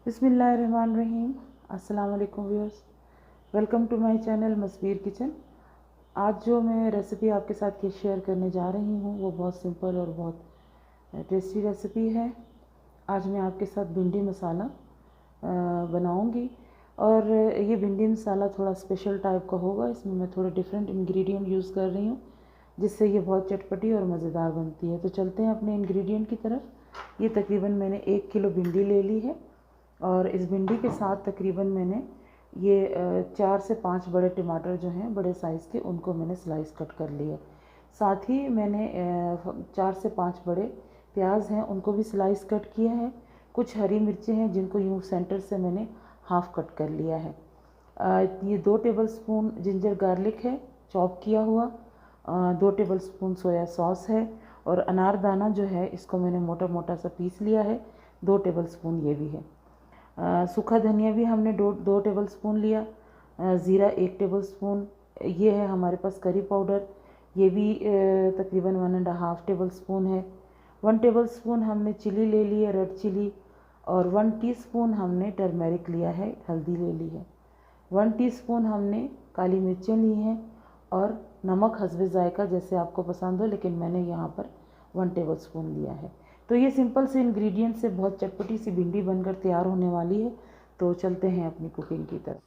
बिस्मिल्लाहिर्रहमानिर्रहीम। अस्सलाम वालेकुम viewers, welcome to my channel Masbir kitchen. आज जो मैं रेसिपी आपके साथ शेयर करने जा रही हूँ वो बहुत सिंपल और बहुत टेस्टी रेसिपी है। आज मैं आपके साथ भिंडी मसाला बनाऊँगी और ये भिंडी मसाला थोड़ा स्पेशल टाइप का होगा। इसमें मैं थोड़े डिफरेंट इंग्रेडिएंट यूज़ कर रही हूँ जिससे ये बहुत चटपटी और मज़ेदार बनती है। तो चलते हैं अपने इंग्रेडिएंट की तरफ। ये तकरीबन मैंने 1 किलो भिंडी ले ली है और इस भिंडी के साथ तकरीबन मैंने ये 4 से 5 बड़े टमाटर जो हैं बड़े साइज़ के, उनको मैंने स्लाइस कट कर लिए। साथ ही मैंने 4 से 5 बड़े प्याज हैं, उनको भी स्लाइस कट किया है। कुछ हरी मिर्चें हैं जिनको यूँ सेंटर से मैंने हाफ़ कट कर लिया है। ये 2 टेबलस्पून जिंजर गार्लिक है चॉप किया हुआ, 2 टेबलस्पून सोया सॉस है और अनारदाना जो है इसको मैंने मोटा मोटा सा पीस लिया है, 2 टेबलस्पून ये भी है। सूखा धनिया भी हमने 2 टेबलस्पून लिया। ज़ीरा 1 टेबलस्पून। ये है हमारे पास करी पाउडर, ये भी तकरीबन 1.5 टेबलस्पून है। 1 टेबलस्पून हमने चिली ले ली है, रेड चिली, और 1 टीस्पून हमने टर्मेरिक लिया है, हल्दी ले ली है। 1 टीस्पून हमने काली मिर्चें ली हैं और नमक हस्बे ज़ायका जैसे आपको पसंद हो, लेकिन मैंने यहाँ पर 1 टेबलस्पून लिया है। तो ये सिंपल से इंग्रेडिएंट से बहुत चटपटी सी भिंडी बनकर तैयार होने वाली है। तो चलते हैं अपनी कुकिंग की तरफ।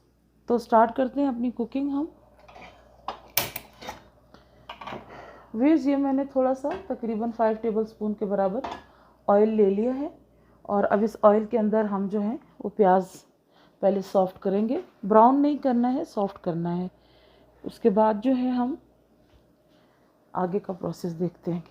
तो स्टार्ट करते हैं अपनी कुकिंग हम। व्यूअर्स, ये मैंने थोड़ा सा तकरीबन 5 टेबलस्पून के बराबर ऑयल ले लिया है और अब इस ऑयल के अंदर हम जो है वो प्याज पहले सॉफ्ट करेंगे। ब्राउन नहीं करना है, सॉफ्ट करना है। उसके बाद जो है हम आगे का प्रोसेस देखते हैं।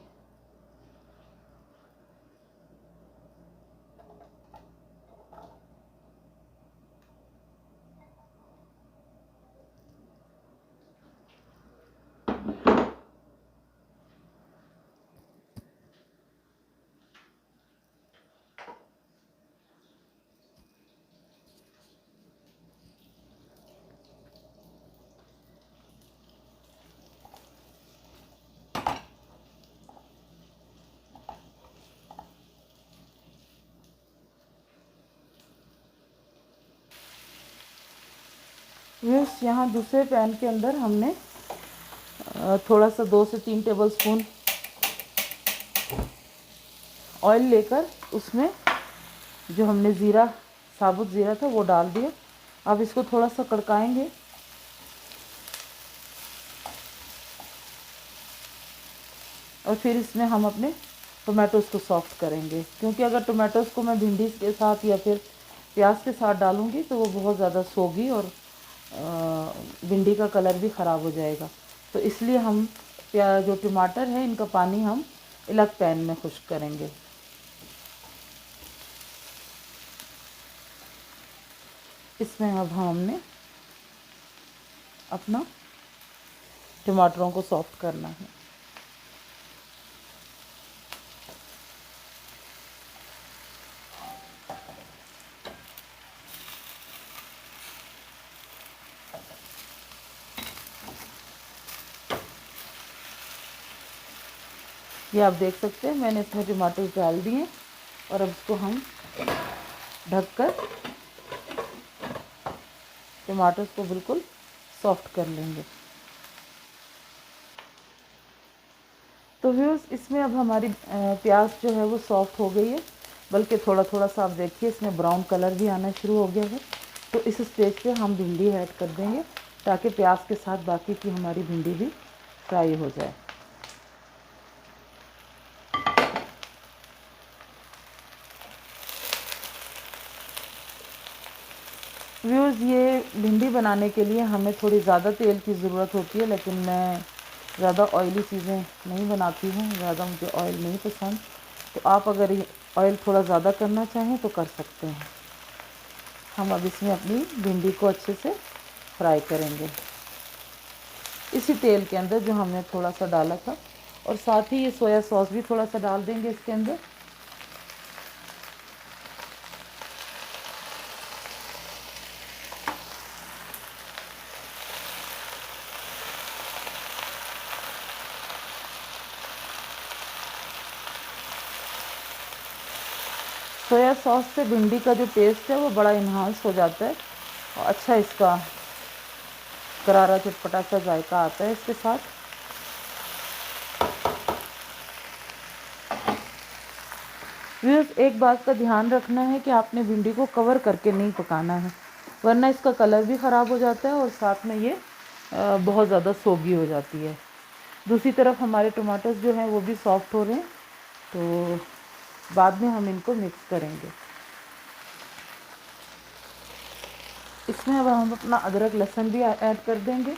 व्यूअर्स, यहाँ दूसरे पैन के अंदर हमने थोड़ा सा 2 से 3 टेबलस्पून ऑयल लेकर उसमें जो हमने ज़ीरा, साबुत ज़ीरा था वो डाल दिया। अब इसको थोड़ा सा कड़काएंगे और फिर इसमें हम अपने टोमेटोज़ को सॉफ्ट करेंगे, क्योंकि अगर टोमेटोज़ को मैं भिंडी के साथ या फिर प्याज के साथ डालूँगी तो वो बहुत ज़्यादा सोगी और भिंडी का कलर भी ख़राब हो जाएगा। तो इसलिए हम जो टमाटर है इनका पानी हम अलग पैन में खुश्क करेंगे। इसमें अब हमने अपना टमाटरों को सॉफ्ट करना है। ये आप देख सकते हैं मैंने इसमें टमाटर डाल दिए और अब इसको हम ढककर टमाटर को बिल्कुल सॉफ्ट कर लेंगे। तो व्यूअर्स, इसमें अब हमारी प्याज जो है वो सॉफ्ट हो गई है, बल्कि थोड़ा थोड़ा सा आप देखिए इसमें ब्राउन कलर भी आना शुरू हो गया है। तो इस स्टेज पे हम भिंडी ऐड कर देंगे ताकि प्याज के साथ बाकी की हमारी भिंडी भी फ्राई हो जाए। व्यूअर्स, ये भिंडी बनाने के लिए हमें थोड़ी ज़्यादा तेल की ज़रूरत होती है, लेकिन मैं ज़्यादा ऑयली चीज़ें नहीं बनाती हूँ, ज़्यादा मुझे ऑयल नहीं पसंद। तो आप अगर ऑयल थोड़ा ज़्यादा करना चाहें तो कर सकते हैं। हम अब इसमें अपनी भिंडी को अच्छे से फ्राई करेंगे इसी तेल के अंदर जो हमने थोड़ा सा डाला था, और साथ ही ये सोया सॉस भी थोड़ा सा डाल देंगे इसके अंदर। सोया सॉस से भिंडी का जो टेस्ट है वो बड़ा इन्हांस हो जाता है और अच्छा इसका करारा चटपटा सा जायका आता है इसके साथ। व्यूअर्स, एक बात का ध्यान रखना है कि आपने भिंडी को कवर करके नहीं पकाना है, वरना इसका कलर भी ख़राब हो जाता है और साथ में ये बहुत ज़्यादा सोगी हो जाती है। दूसरी तरफ हमारे टमाटोस जो हैं वो भी सॉफ्ट हो रहे हैं, तो बाद में हम इनको मिक्स करेंगे। इसमें अब हम अपना अदरक लहसुन भी ऐड कर देंगे।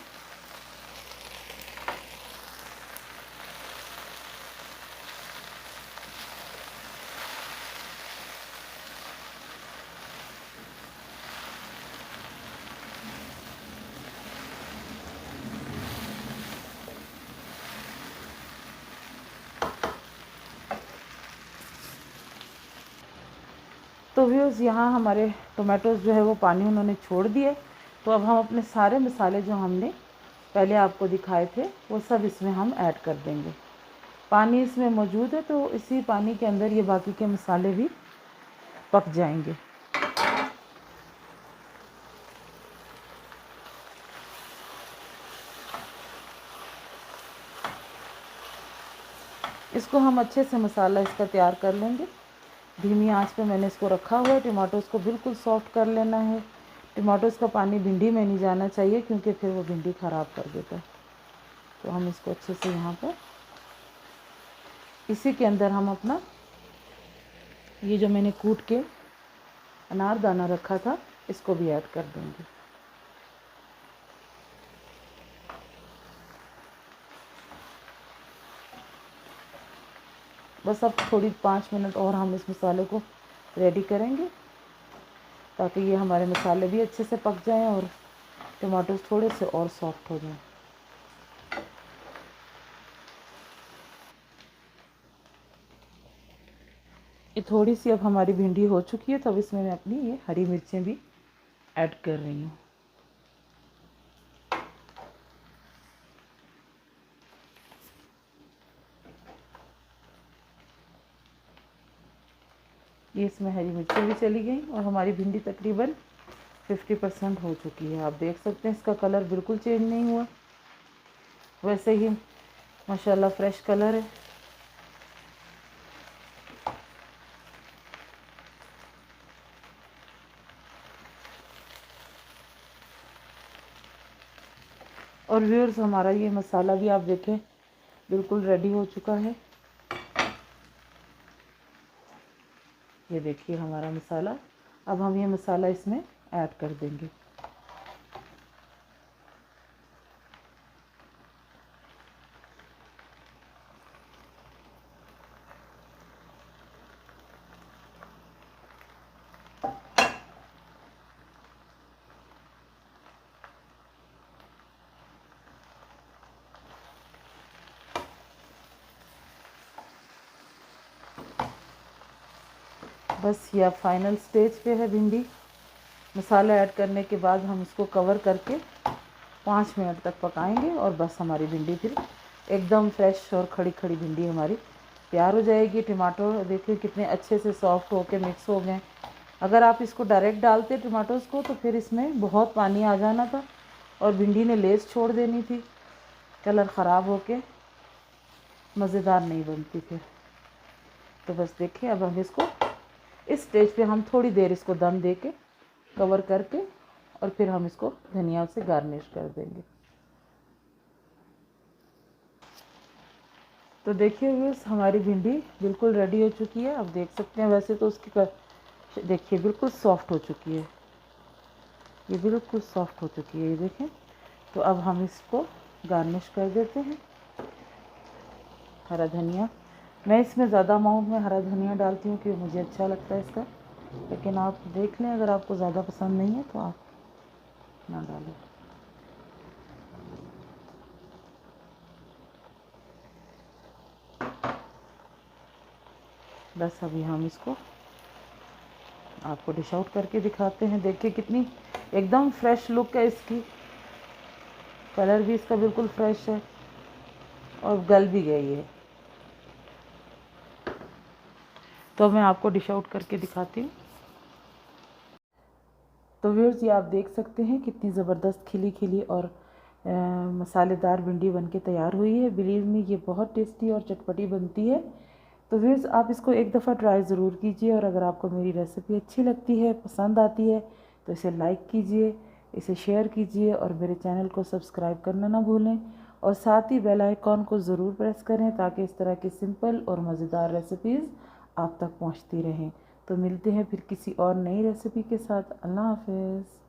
तो व्यूअर्स, यहाँ हमारे टोमेटोज़ जो है वो पानी उन्होंने छोड़ दिए, तो अब हम अपने सारे मसाले जो हमने पहले आपको दिखाए थे वो सब इसमें हम ऐड कर देंगे। पानी इसमें मौजूद है तो इसी पानी के अंदर ये बाकी के मसाले भी पक जाएंगे। इसको हम अच्छे से मसाला इसका तैयार कर लेंगे। धीमी आंच पे मैंने इसको रखा हुआ है। टमाटोज़ को बिल्कुल सॉफ्ट कर लेना है। टमाटोज़ का पानी भिंडी में नहीं जाना चाहिए क्योंकि फिर वो भिंडी ख़राब कर देता है। तो हम इसको अच्छे से यहाँ पर इसी के अंदर हम अपना ये जो मैंने कूट के अनारदाना रखा था इसको भी ऐड कर देंगे। बस अब थोड़ी 5 मिनट और हम इस मसाले को रेडी करेंगे ताकि ये हमारे मसाले भी अच्छे से पक जाएं और टमाटोज थोड़े से और सॉफ्ट हो जाएं। ये थोड़ी सी अब हमारी भिंडी हो चुकी है, तो अब इसमें मैं अपनी ये हरी मिर्चें भी ऐड कर रही हूँ। ये इसमें हरी मिर्चें भी चली गई और हमारी भिंडी तकरीबन 50% हो चुकी है। आप देख सकते हैं इसका कलर बिल्कुल चेंज नहीं हुआ, वैसे ही माशाल्लाह फ्रेश कलर है। और व्यूअर्स, हमारा ये मसाला भी आप देखें बिल्कुल रेडी हो चुका है। ये देखिए हमारा मसाला। अब हम ये मसाला इसमें ऐड कर देंगे। बस ये अब फाइनल स्टेज पे है भिंडी। मसाला ऐड करने के बाद हम इसको कवर करके 5 मिनट तक पकाएंगे और बस हमारी भिंडी फिर एकदम फ्रेश और खड़ी खड़ी भिंडी हमारी तैयार हो जाएगी। टमाटर देखिए कितने अच्छे से सॉफ्ट होके मिक्स हो गए। अगर आप इसको डायरेक्ट डालते टमाटोज़ को तो फिर इसमें बहुत पानी आ जाना था और भिंडी ने लेस छोड़ देनी थी, कलर ख़राब होके मज़ेदार नहीं बनती फिर। तो बस देखिए अब हम इसको इस स्टेज पे हम थोड़ी देर इसको दम दे के कवर करके और फिर हम इसको धनिया से गार्निश कर देंगे। तो देखिए व्यूअर्स, हमारी भिंडी बिल्कुल रेडी हो चुकी है। अब देख सकते हैं वैसे तो उसकी देखिए बिल्कुल सॉफ्ट हो चुकी है, ये बिल्कुल सॉफ्ट हो चुकी है, ये देखें। तो अब हम इसको गार्निश कर देते हैं। हरा धनिया, मैं इसमें ज़्यादा अमाउंट में हरा धनिया डालती हूँ क्योंकि मुझे अच्छा लगता है इसका, लेकिन आप देख लें अगर आपको ज़्यादा पसंद नहीं है तो आप ना डालें। बस अभी हम इसको आपको डिश आउट करके दिखाते हैं। देखिए कितनी एकदम फ्रेश लुक है इसकी, कलर भी इसका बिल्कुल फ्रेश है और गल भी गई है। तो मैं आपको डिश आउट करके दिखाती हूँ। तो व्यूअर्स, ये आप देख सकते हैं कितनी ज़बरदस्त खिली खिली और मसालेदार भिंडी बनके तैयार हुई है। बिलीव मी, ये बहुत टेस्टी और चटपटी बनती है। तो व्यूअर्स, आप इसको एक दफ़ा ट्राई ज़रूर कीजिए, और अगर आपको मेरी रेसिपी अच्छी लगती है, पसंद आती है, तो इसे लाइक कीजिए, इसे शेयर कीजिए, और मेरे चैनल को सब्सक्राइब करना ना भूलें, और साथ ही बेल आइकॉन को ज़रूर प्रेस करें ताकि इस तरह की सिंपल और मज़ेदार रेसिपीज़ आप तक पहुंचती रहें। तो मिलते हैं फिर किसी और नई रेसिपी के साथ। अल्लाह हाफ़िज़।